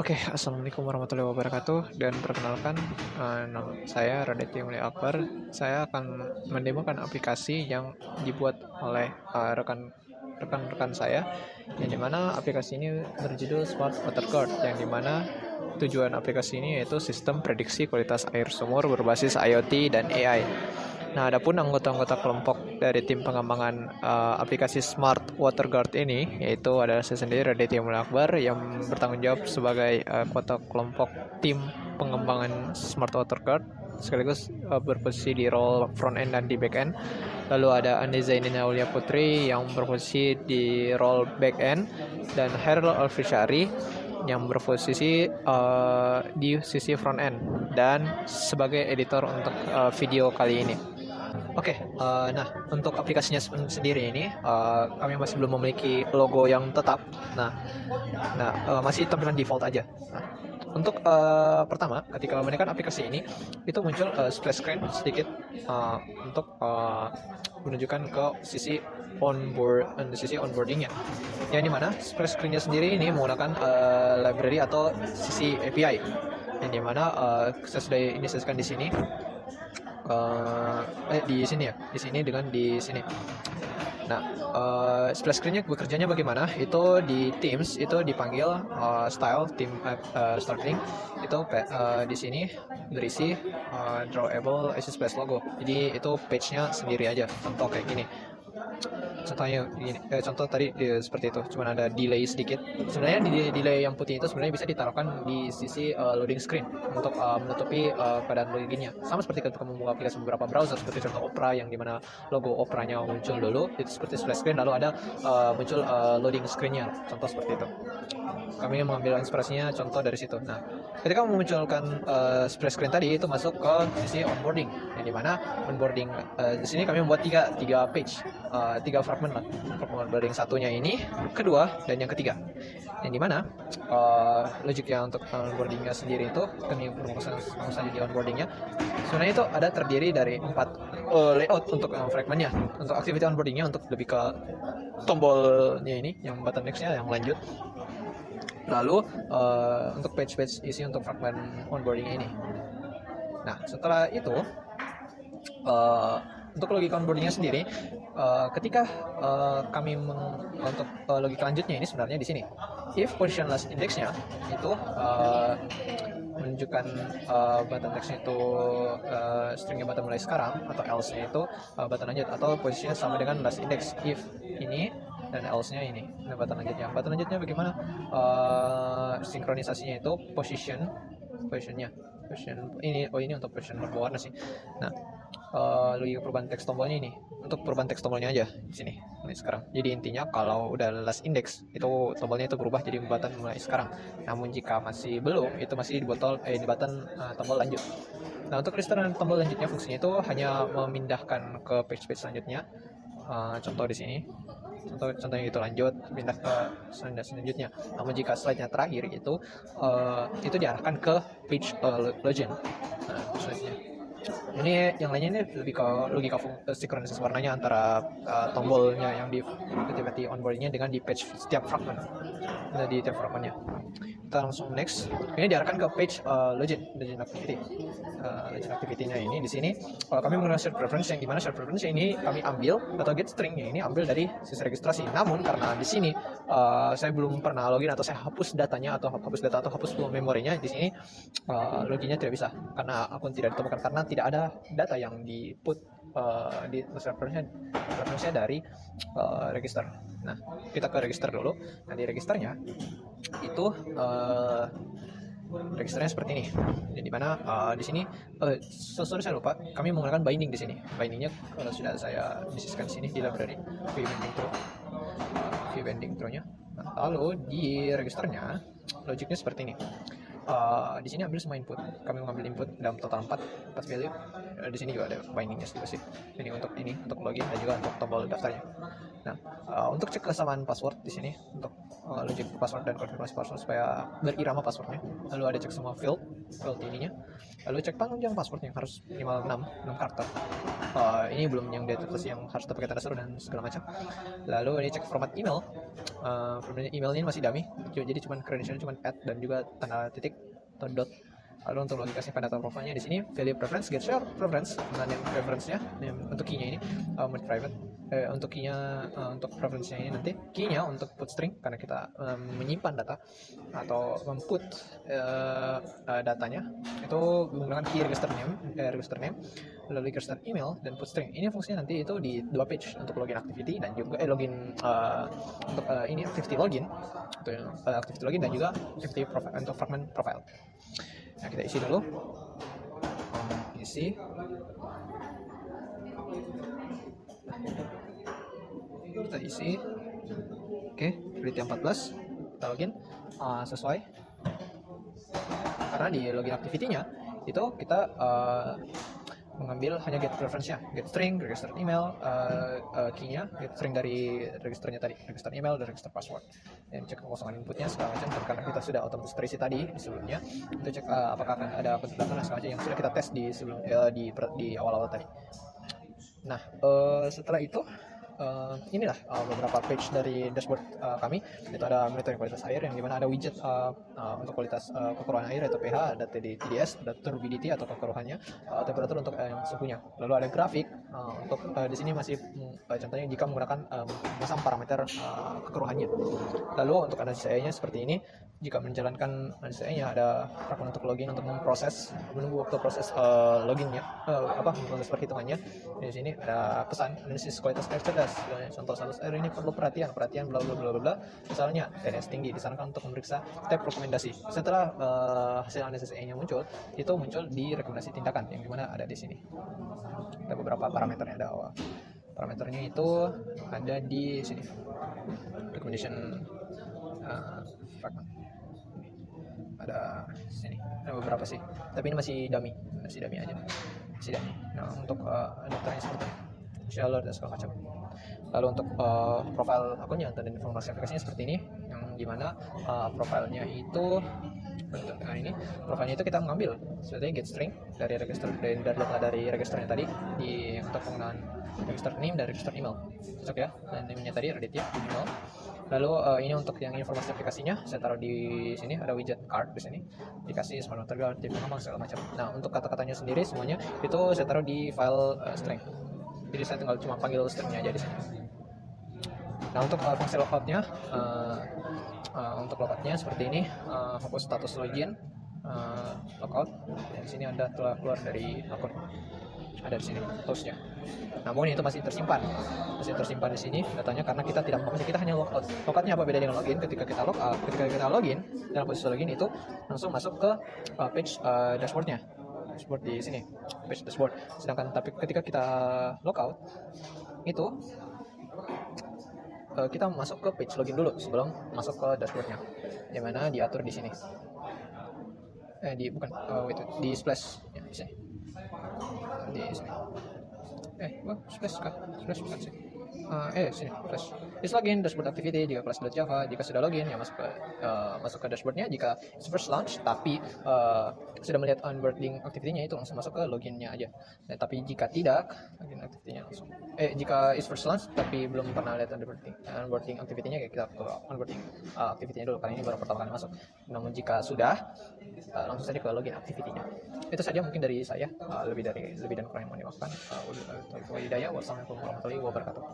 Oke, assalamualaikum warahmatullahi wabarakatuh. Dan perkenalkan, nama saya Raditya Mulia Akbar. Saya akan mendemokan aplikasi yang dibuat oleh rekan-rekan saya, yang dimana aplikasi ini berjudul Smart Water Guard, yang dimana tujuan aplikasi ini yaitu sistem prediksi kualitas air sumur berbasis IoT dan AI. Nah, adapun anggota-anggota kelompok dari tim pengembangan aplikasi Smart Water Guard ini, yaitu adalah saya sendiri, Raditya Mulia Akbar, yang bertanggung jawab sebagai ketua kelompok tim pengembangan Smart Water Guard, sekaligus berposisi di role front end dan di back end. Lalu ada Andi Zainina Aulia Putri yang berposisi di role back end, dan Hairul Alfishari yang berposisi di sisi front end dan sebagai editor untuk video kali ini. Oke, nah untuk aplikasinya sendiri ini kami masih belum memiliki logo yang tetap. Masih tampilan default aja. Nah, untuk pertama, ketika menggunakan aplikasi ini, itu muncul splash screen sedikit untuk menunjukkan ke sisi onboardingnya. Yang dimana splash screennya sendiri ini menggunakan library atau sisi API. Yang dimana saya sudah inisiasikan di sini. Di sini. Nah, splash screen-nya bekerjanya bagaimana? Itu di Teams itu dipanggil style team starting. Itu di sini berisi drawable splash logo. Jadi itu page-nya sendiri aja. Contoh kayak gini. Contohnya gini, contoh tadi seperti itu, cuma ada delay sedikit. Sebenarnya delay yang putih itu sebenarnya bisa ditaruhkan di sisi loading screen untuk menutupi keadaan loginnya. Sama seperti ketika membuka aplikasi beberapa browser, seperti contoh Opera yang dimana logo Opera-nya muncul dulu, itu seperti splash screen, lalu ada muncul loading screen-nya, contoh seperti itu. Kami mengambil inspirasinya contoh dari situ. Nah, ketika memunculkan splash screen tadi, itu masuk ke sisi onboarding, yang dimana onboarding di sini kami membuat tiga page, tiga fragment lah. Onboarding satunya ini, kedua, dan yang ketiga. Yang dimana logiknya untuk onboardingnya sendiri itu kami merumuskan saja di onboardingnya. Sebenarnya itu ada terdiri dari 4 layout untuk fragmentnya. Untuk activity onboardingnya, untuk lebih ke tombolnya ini, yang button next-nya yang lanjut. Lalu untuk page-page isi untuk fragment onboarding ini. Nah, setelah itu untuk logika onboardingnya sendiri, ketika kami untuk logika lanjutnya ini sebenarnya di sini. If position last index-nya itu menunjukkan button text-nya itu stringnya button mulai sekarang, atau else-nya itu button lanjut, atau posisinya sama dengan last index. If ini dan else-nya ini. Nah, button lanjutnya bagaimana? Sinkronisasinya itu positionnya. Ini untuk position berwarna sih. Nah, logika perubahan teks tombolnya ini, untuk perubahan teks tombolnya aja di sini mulai sekarang. Jadi intinya kalau udah last index itu tombolnya itu berubah jadi button mulai sekarang. Namun jika masih belum, itu masih di button tombol lanjut. Nah, untuk restoran tombol lanjutnya fungsinya itu hanya memindahkan ke page selanjutnya. Contoh di sini. Contohnya itu lanjut, pindah ke slide selanjutnya. Namun jika slide-nya terakhir itu diarahkan ke page legend. Nah, slide-nya. Ini yang lainnya ini lebih ke logika sinkronisasi warnanya antara tombolnya yang di onboardingnya dengan di page setiap fragment. Nah, di tiap fragmentnya. Kita langsung next. Ini diarahkan ke page legend activity. Legend activity-nya ini di sini kami menggunakan shared preference, yang dimana shared preference ini kami ambil atau get string-nya ini ambil dari sisi registrasi. Namun karena di sini saya belum pernah login, atau saya hapus datanya, atau hapus memorinya, di sini loginnya tidak bisa karena akun tidak ditemukan, karena tidak ada data yang di put di reference-nya dari register. Nah, kita ke register dulu. Nah, di registernya itu registernya seperti ini. Jadi mana di sini saya lupa, kami menggunakan binding di sini. Bindingnya kalau sudah saya bisniskan di sini di library v-binding throw-nya. Nah, lalu di registernya logiknya seperti ini. Di sini ambil semua input. Kami mengambil input dalam total 4 value. Di sini juga ada bindingnya sih. Ini untuk login dan juga untuk tombol daftarnya. Nah, untuk cek kesamaan password di sini untuk login password dan konfirmasi password supaya berirama passwordnya. Lalu ada cek semua field ininya. Lalu cek panjang passwordnya harus minimal 6 karakter. Ini belum yang details yang harus pakai tanda seru dan segala macam. Lalu ini cek format email. Format email ini masih dummy, jadi cuma credentialnya cuma @ dan juga tanda titik atau dot. Lalu untuk logika simpan data profilnya di sini value preference get share preference, nah name preference-nya untuk key-nya ini mode private, untuk key-nya untuk preference-nya ini nanti key-nya untuk put string karena kita menyimpan data atau memput datanya itu menggunakan key register name lalu register email dan put string. Ini fungsinya nanti itu di 2 page untuk login activity dan juga login untuk ini activity login untuk activity login dan juga activity profile untuk fragment profile. Nah, kita isi dulu. Kita isi. Oke, create 14. Kita login sesuai. Karena di login activity-nya itu kita mengambil hanya get reference-nya, get string, register email, key-nya, get string dari registernya tadi, register email dan register password. Dan cek kekosongan inputnya segala macam karena kita sudah otomatis terisi tadi sebelumnya. Untuk cek apakah akan ada konflik data dan segala macam yang sudah kita tes di sebelum di awal-awal tadi. Nah, setelah itu inilah beberapa page dari dashboard kami. Itu ada monitoring kualitas air yang dimana ada widget untuk kualitas kekeruhan air atau pH, ada TDS, ada turbidity atau kekeruhannya, temperatur untuk yang suhunya. Lalu ada grafik untuk di sini masih contohnya jika menggunakan memasang parameter kekeruhannya. Lalu untuk analisa-nya seperti ini. Jika menjalankan analisa-nya ada fragment untuk login untuk memproses menunggu waktu proses loginnya memproses perhitungannya. Di sini ada pesan analisis kualitas air cerdas. Contoh status air ini perlu perhatian bla bla bla bla. Misalnya TDS tinggi disarankan untuk memeriksa tab rekomendasi. Setelah hasil analisis-nya muncul, itu muncul di rekomendasi tindakan yang dimana ada di sini. Ada beberapa parameternya, ada parameternya itu ada di sini. Recommendation fragment. Ada sini, ada beberapa sih. Tapi ini masih dummy aja. Masih dummy. Nah, untuk daftarnya seperti ini. Shaler dan segala macam. Lalu untuk profile akunnya dan informasi aplikasinya seperti ini, yang dimana profilnya itu profilnya itu kita mengambil seperti get string dari register data dari registernya tadi untuk penggunaan register name dan register email, cocok ya. Dan name-nya tadi Raditya email. Lalu ini untuk yang informasi aplikasinya saya taruh di sini, ada widget card di sini, dikasih smart material, tip pengembang segala macam. Nah, untuk kata-katanya sendiri semuanya itu saya taruh di file string. Jadi saya tinggal cuma panggil stringnya aja di sini. Nah, untuk fungsi logoutnya, seperti ini, fokus status login, logout. Dan di sini ada telah keluar dari akun. Ada di sini hostnya. Namun itu masih tersimpan di sini datanya karena kita tidak mau, kita hanya logout. Logoutnya apa beda dengan login? Ketika kita login dalam posisi login itu langsung masuk ke page dashboardnya. Dashboard di sini, page dashboard. Sedangkan tapi ketika kita logout itu kita masuk ke page login dulu sebelum masuk ke dashboardnya, dimana diatur di sini. Di splash ya, di sini. Di sini. Splash bukan sih. Sini flash. Is login dashboard activity jika class.java. Jika sudah login ya masuk ke dashboardnya. Jika first launch tapi sudah melihat onboarding activity-nya itu langsung masuk ke loginnya aja. Tapi jika tidak, login activity-nya langsung. Jika is first launch tapi belum pernah lihat onboarding activity-nya, ya kita ke onboarding activity-nya dulu karena ini baru pertama kali masuk. Namun jika sudah langsung saja ke login activity-nya. Itu saja mungkin dari saya. Lebih dan kurang yang mau dimaafkan. Wassalamualaikum warahmatullahi wabarakatuh.